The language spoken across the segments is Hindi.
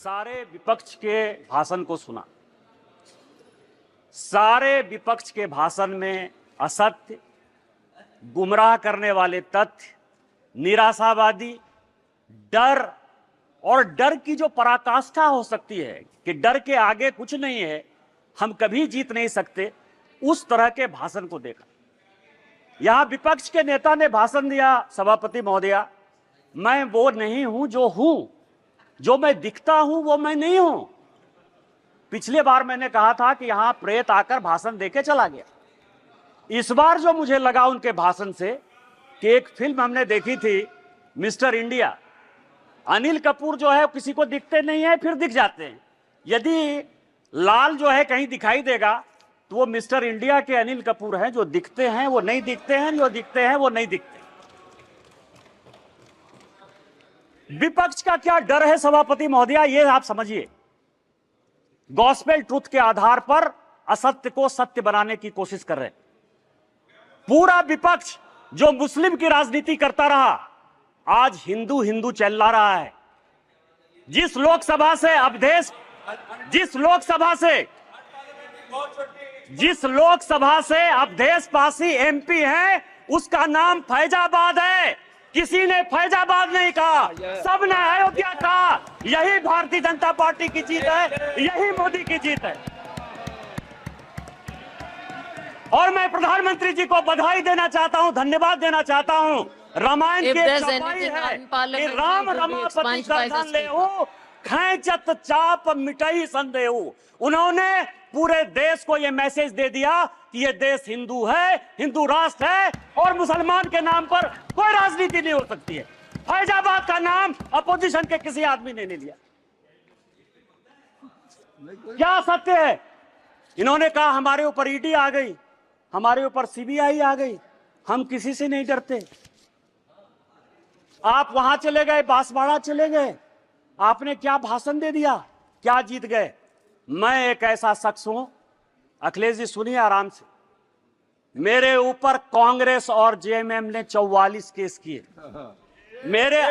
सारे विपक्ष के भाषण को सुना। सारे विपक्ष के भाषण में असत्य, गुमराह करने वाले तथ्य, निराशावादी, डर और डर की जो पराकाष्ठा हो सकती है कि डर के आगे कुछ नहीं है, हम कभी जीत नहीं सकते, उस तरह के भाषण को देखा। यहां विपक्ष के नेता ने भाषण दिया, सभापति महोदया, मैं वो नहीं हूं जो हूं, जो मैं दिखता हूं वो मैं नहीं हूं। पिछले बार मैंने कहा था कि यहां प्रेत आकर भाषण देके चला गया। इस बार जो मुझे लगा उनके भाषण से कि एक फिल्म हमने देखी थी मिस्टर इंडिया, अनिल कपूर जो है किसी को दिखते नहीं है, फिर दिख जाते हैं। यदि लाल जो है कहीं दिखाई देगा तो वो मिस्टर इंडिया के अनिल कपूर हैं, जो दिखते हैं वो नहीं दिखते हैं, जो दिखते हैं वो नहीं दिखते। विपक्ष का क्या डर है सभापति महोदया, ये आप समझिए। गॉस्पेल ट्रुथ के आधार पर असत्य को सत्य बनाने की कोशिश कर रहे हैं। पूरा विपक्ष जो मुस्लिम की राजनीति करता रहा, आज हिंदू हिंदू चिल्ला रहा है। जिस लोकसभा से अवधेश, जिस लोकसभा से अवधेश पासी एमपी हैं, उसका नाम फैजाबाद है। किसी ने फैजाबाद नहीं कहा, सबने अयोध्या कहा। यही भारतीय जनता पार्टी की जीत है, यही मोदी की जीत है। और मैं प्रधानमंत्री जी को बधाई देना चाहता हूं, धन्यवाद देना चाहता हूं। रामायण के चौपाई है कि राम रमापति दर्शन लेहु, खैंचत चाप मिटई संदेहु। उन्होंने पूरे देश को यह मैसेज दे दिया कि यह देश हिंदू है, हिंदू राष्ट्र है और मुसलमान के नाम पर कोई राजनीति नहीं हो सकती है। फैजाबाद का नाम अपोजिशन के किसी आदमी ने नहीं लिया। क्या सत्य है? इन्होंने कहा हमारे ऊपर ईडी आ गई, हमारे ऊपर सीबीआई आ गई, हम किसी से नहीं डरते। आप वहां चले गए, बांसवाड़ा चले गए, आपने क्या भाषण दे दिया, क्या जीत गए? मैं एक ऐसा शख्स हूं, अखिलेश जी सुनिए आराम से, मेरे ऊपर कांग्रेस और जेएमएम ने 44 केस किए। मेरे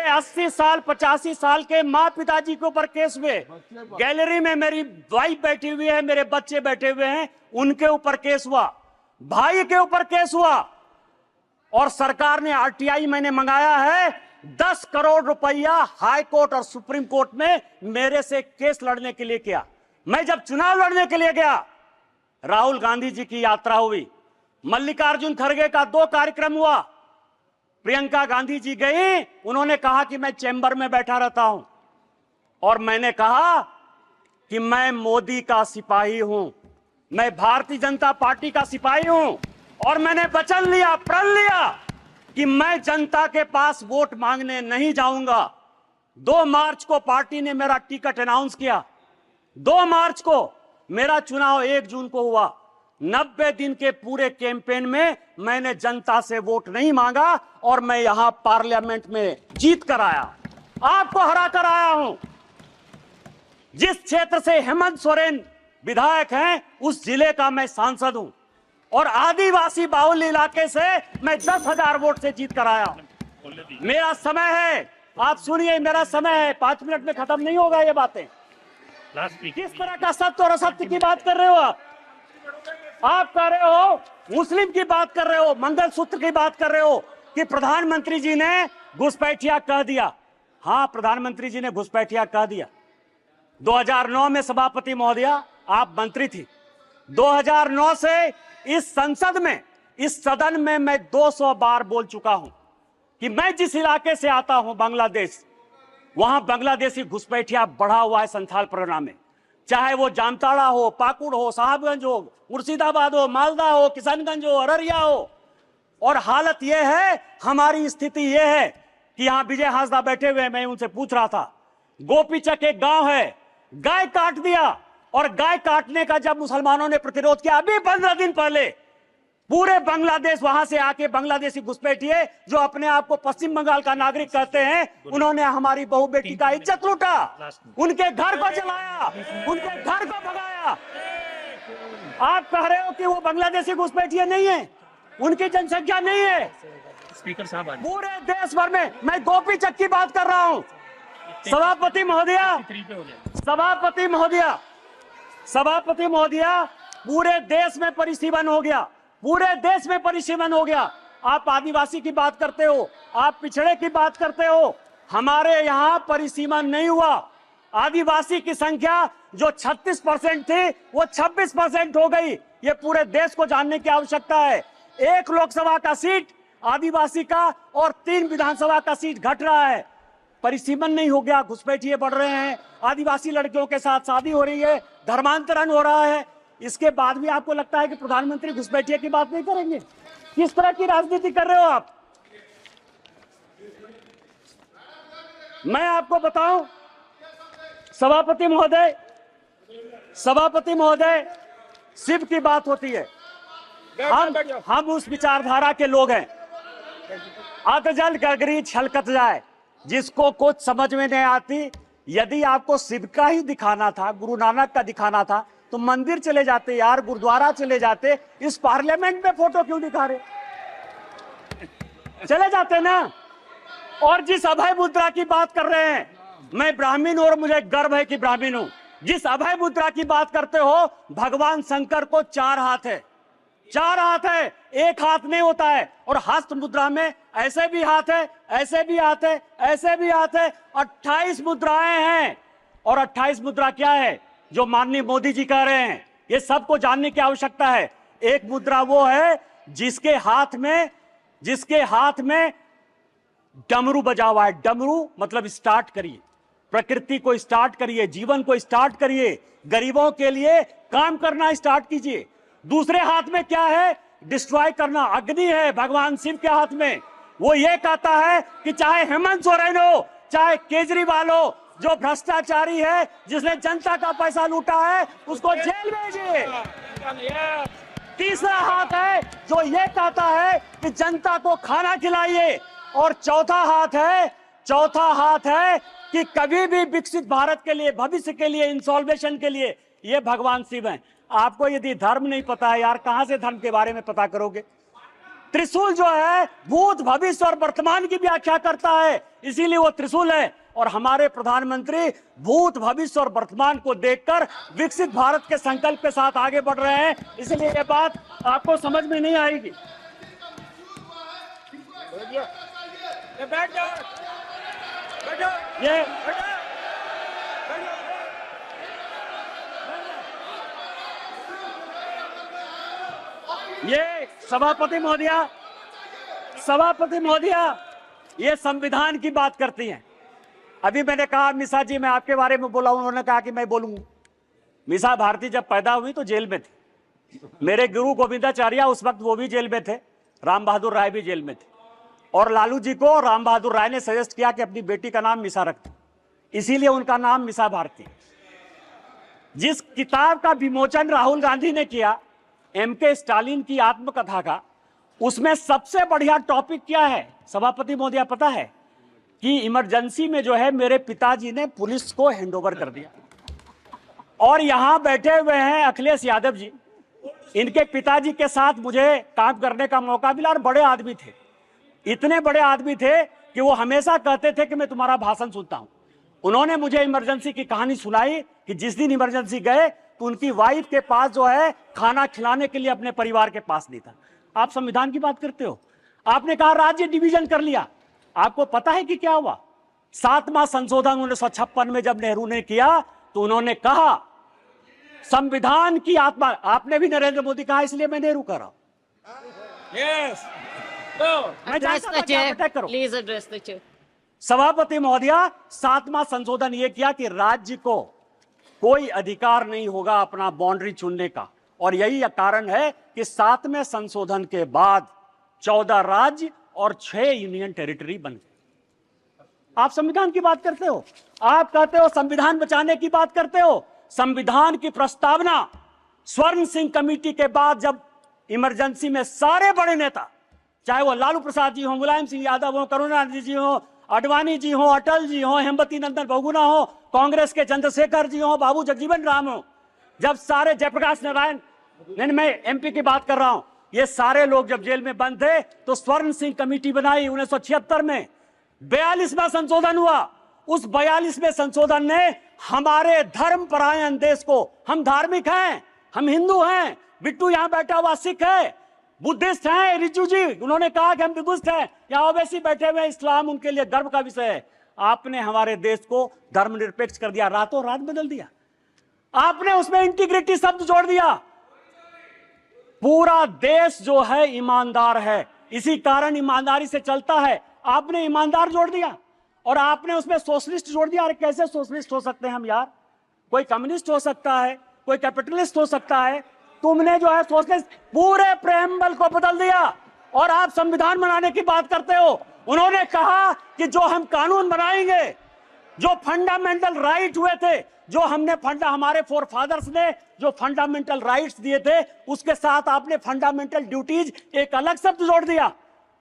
80 साल 85 साल के माँ पिताजी के ऊपर केस हुए। गैलरी में मेरी वाइफ बैठी हुई है, मेरे बच्चे बैठे हुए हैं, उनके ऊपर केस हुआ, भाई के ऊपर केस हुआ। और सरकार ने आरटीआई मैंने मंगाया है, 10 करोड़ रुपया हाई कोर्ट और सुप्रीम कोर्ट में मेरे से केस लड़ने के लिए किया। मैं जब चुनाव लड़ने के लिए गया, राहुल गांधी जी की यात्रा हुई, मल्लिकार्जुन खड़गे का 2 कार्यक्रम हुआ, प्रियंका गांधी जी गई, उन्होंने कहा कि मैं चैम्बर में बैठा रहता हूं, और मैंने कहा कि मैं मोदी का सिपाही हूं, मैं भारतीय जनता पार्टी का सिपाही हूं, और मैंने वचन लिया, प्रण लिया कि मैं जनता के पास वोट मांगने नहीं जाऊंगा। 2 मार्च को पार्टी ने मेरा टिकट अनाउंस किया, 2 मार्च को मेरा चुनाव 1 जून को हुआ। 90 दिन के पूरे कैंपेन में मैंने जनता से वोट नहीं मांगा और मैं यहां पार्लियामेंट में जीत कर आया, आपको हरा कर आया हूं। जिस क्षेत्र से हेमंत सोरेन विधायक हैं, उस जिले का मैं सांसद हूं, और आदिवासी बाहुल्य इलाके से मैं 10,000 वोट से जीत कर आया हूं। मेरा समय है, आप सुनिए, मेरा समय है, 5 मिनट में खत्म नहीं होगा ये बातें। किस तरह का सत्य और असत्य की बात कर रहे हो आप कह रहे हो, मुस्लिम की बात कर रहे हो, मंगलसूत्र की बात कर रहे हो कि प्रधानमंत्री जी ने घुसपैठिया कह दिया। हां, प्रधानमंत्री जी ने घुसपैठिया कह दिया। 2009 में सभापति महोदया आप मंत्री थी। 2009 से इस संसद में, इस सदन में मैं 200 बार बोल चुका हूं कि मैं जिस इलाके से आता हूं, बांग्लादेश, वहां बांग्लादेशी घुसपैठिया बढ़ा हुआ है संथाल परगना में। चाहे वो जामताड़ा हो, पाकुड़ हो, साहबगंज हो, मुर्शिदाबाद हो, मालदा हो, किशनगंज हो, अररिया हो। और हालत यह है, हमारी स्थिति यह है कि यहां विजय हांसदा बैठे हुए, मैं उनसे पूछ रहा था, गोपीचक एक गांव है, गाय काट दिया, और गाय काटने का जब मुसलमानों ने प्रतिरोध किया, अभी 15 दिन पहले पूरे बांग्लादेश वहां से आके बांग्लादेशी घुसपैठिए जो अपने आप को पश्चिम बंगाल का नागरिक कहते हैं, उन्होंने हमारी बहू बेटी का इज्जत लूटा, उनके घर को जलाया, उनके घर को भगाया। आप कह रहे हो कि वो बांग्लादेशी घुसपैठिए नहीं है, उनकी जनसंख्या नहीं है। स्पीकर साहब, पूरे देश भर में, मैं गोपीचक की बात कर रहा हूं, सभापति महोदया, सभापति महोदया, सभापति महोदया, पूरे देश में परिसीमन हो गया, पूरे देश में परिसीमन हो गया। आप आदिवासी की बात करते हो, आप पिछड़े की बात करते हो, हमारे यहाँ परिसीमन नहीं हुआ। आदिवासी की संख्या जो 36% थी वो 26% हो गई। ये पूरे देश को जानने की आवश्यकता है। 1 लोकसभा का सीट आदिवासी का और 3 विधानसभा का सीट घट रहा है। परिसीमन नहीं हो गया, घुसपैठिए बढ़ रहे हैं, आदिवासी लड़कियों के साथ शादी हो रही है, धर्मांतरण हो रहा है। इसके बाद भी आपको लगता है कि प्रधानमंत्री घुसपैठिए की बात नहीं करेंगे? किस तरह की राजनीति कर रहे हो आप? मैं आपको बताऊं सभापति महोदय, सभापति महोदय, शिव की बात होती है, हम उस विचारधारा के लोग हैं। अतजल गगरी छलकत जाए, जिसको कुछ समझ में नहीं आती। यदि आपको शिव का ही दिखाना था, गुरु नानक का दिखाना था, तो मंदिर चले जाते यार, गुरुद्वारा चले जाते। इस पार्लियामेंट में फोटो क्यों दिखा रहे? चले जाते ना। और जिस अभय मुद्रा की बात कर रहे हैं, मैं ब्राह्मण हूं और मुझे गर्व है कि ब्राह्मण हूं। जिस अभय मुद्रा की बात करते हो, भगवान शंकर को 4 हाथ है, 4 हाथ है, 1 हाथ नहीं होता है। और हस्त मुद्रा में ऐसे भी हाथ है, ऐसे भी हाथ है, ऐसे भी हाथ है, 28 मुद्राएं हैं। और 28 मुद्रा क्या है जो माननीय मोदी जी कह रहे हैं, ये सबको जानने की आवश्यकता है। एक मुद्रा वो है जिसके हाथ में डमरू बजा हुआ है। डमरू मतलब स्टार्ट करिए, प्रकृति को स्टार्ट करिए, जीवन को स्टार्ट करिए, गरीबों के लिए काम करना स्टार्ट कीजिए। दूसरे हाथ में क्या है? डिस्ट्रॉय करना, अग्नि है भगवान शिव के हाथ में। वो ये कहता है कि चाहे हेमंत सोरेन हो, चाहे केजरीवाल हो, जो भ्रष्टाचारी है, जिसने जनता का पैसा लूटा है, उसको जेल भेजिए। तीसरा हाथ है जो ये कहता है कि जनता को खाना खिलाइए। और चौथा हाथ है कि कभी भी विकसित भारत के लिए, भविष्य के लिए, इंसॉल्वेशन के लिए, ये भगवान शिव हैं। आपको यदि धर्म नहीं पता है यार, कहां से धर्म के बारे में पता करोगे? त्रिशूल जो है भूत, भविष्य और वर्तमान की व्याख्या करता है, इसीलिए वो त्रिशूल है। और हमारे प्रधानमंत्री भूत, भविष्य और वर्तमान को देखकर विकसित भारत के संकल्प के साथ आगे बढ़ रहे हैं। इसलिए ये बात आपको समझ में नहीं आएगी। ये सभापति महोदया, ये संविधान की बात करती हैं। अभी मैंने कहा मिसा जी, मैं आपके बारे में बोला, उन्होंने कहा कि मैं बोलूंगा। मिसा भारती जब पैदा हुई तो जेल में थी। मेरे गुरु गोविंदाचार्य उस वक्त वो भी जेल में थे, राम बहादुर राय भी जेल में थे। और लालू जी को राम बहादुर राय ने सजेस्ट किया कि अपनी बेटी का नाम मिसा रखते, इसीलिए उनका नाम मिसा भारती। जिस किताब का विमोचन राहुल गांधी ने किया, MK स्टालिन की आत्मकथा का, उसमें सबसे बढ़िया टॉपिक क्या है सभापति महोदया पता है? कि इमरजेंसी में जो है मेरे पिताजी ने पुलिस को हैंडओवर कर दिया। और यहां बैठे हुए हैं अखिलेश यादव जी, इनके पिताजी के साथ मुझे काम करने का मौका मिला। और बड़े आदमी थे, इतने बड़े आदमी थे कि वो हमेशा कहते थे कि मैं तुम्हारा भाषण सुनता हूं। उन्होंने मुझे इमरजेंसी की कहानी सुनाई कि जिस दिन इमरजेंसी गए तो उनकी वाइफ के पास जो है खाना खिलाने के लिए अपने परिवार के पास नहीं था। आप संविधान की बात करते हो, आपने कहा राज्य डिवीजन कर लिया। आपको पता है कि क्या हुआ? 7वां संशोधन 1956 में जब नेहरू ने किया तो उन्होंने कहा संविधान की आत्मा, आपने भी नरेंद्र मोदी कहा, इसलिए मैं नेहरू कर रहा हूं। Yes. Please address the chair. सभापति महोदया, 7वां संशोधन यह किया कि राज्य को कोई अधिकार नहीं होगा अपना बाउंड्री चुनने का। और यही कारण है कि 7वें संशोधन के बाद 14 राज्य और 6 यूनियन टेरिटरी बन गए। आप संविधान की बात करते हो, आप कहते हो संविधान बचाने की बात करते हो। संविधान की प्रस्तावना स्वर्ण सिंह कमेटी के बाद जब इमरजेंसी में सारे बड़े नेता, चाहे वो लालू प्रसाद जी हो, मुलायम सिंह यादव हो, करुणानिधि जी हो, अडवाणी जी हो, अटल जी हो, हेमवती नंदन बहुगुणा हो, कांग्रेस के चंद्रशेखर जी हो, बाबू जगजीवन राम हो, जब सारे जयप्रकाश नारायण, मैं MP की बात कर रहा हूं, ये सारे लोग जब जेल में बंद थे तो स्वर्ण सिंह कमेटी बनाई 1976 में। 42वां संशोधन हुआ, उस 42वें संशोधन ने हमारे धर्म परायण देश को, हम धार्मिक हैं, हम हिंदू हैं, बिट्टू यहां बैठा हुआ सिख है, बुद्धिस्ट हैं, रिजू जी उन्होंने कहा कि हम बुद्धिस्ट हैं, यहां ओवैसी बैठे हुए, इस्लाम उनके लिए गर्व का विषय है। आपने हमारे देश को धर्मनिरपेक्ष कर दिया, रातों रात बदल दिया। आपने उसमें इंटीग्रिटी शब्द जोड़ दिया। पूरा देश जो है ईमानदार है, इसी कारण ईमानदारी से चलता है। आपने ईमानदार जोड़ दिया और आपने उसमें सोशलिस्ट जोड़ दिया। अरे कैसे सोशलिस्ट हो सकते हैं हम यार? कोई कम्युनिस्ट हो सकता है, कोई कैपिटलिस्ट हो सकता है, तुमने जो है सोशलिस्ट पूरे प्रेम्बल को बदल दिया और आप संविधान बनाने की बात करते हो। उन्होंने कहा कि जो हम कानून बनाएंगे, जो फंडामेंटल राइट हुए थे, जो हमने हमारे फोर फादर्स ने जो फंडामेंटल राइट्स दिए थे, उसके साथ आपने फंडामेंटल ड्यूटीज एक अलग शब्द जोड़ दिया।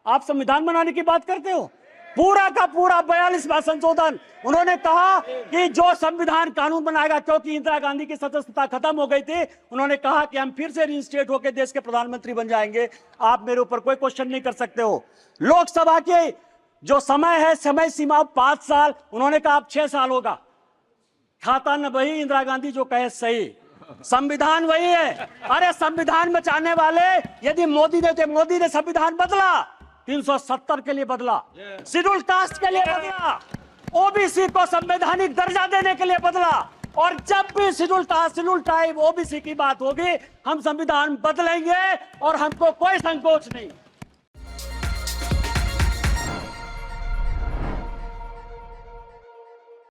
आप संविधान बनाने की बात करते हो। पूरा का पूरा 42वां संशोधन, उन्होंने कहा कि जो संविधान कानून बनाएगा, क्योंकि इंदिरा गांधी की सदस्यता खत्म हो गई थी, उन्होंने कहा कि हम फिर से रीइंस्टेट होकर देश के प्रधानमंत्री बन जाएंगे। आप मेरे ऊपर कोई क्वेश्चन नहीं कर सकते हो। लोकसभा के जो समय है, समय सीमा 5 साल, उन्होंने कहा अब 6 साल होगा। खाता न वही, इंदिरा गांधी जो कहे सही, संविधान वही है। अरे संविधान बचाने वाले, यदि मोदी ने संविधान बदला, 370 के लिए बदला, शेड्यूल कास्ट के लिए बदला, ओबीसी को संवैधानिक दर्जा देने के लिए बदला। और जब भी schedule caste, schedule tribe, OBC की बात होगी, हम संविधान बदलेंगे और हमको कोई संकोच नहीं।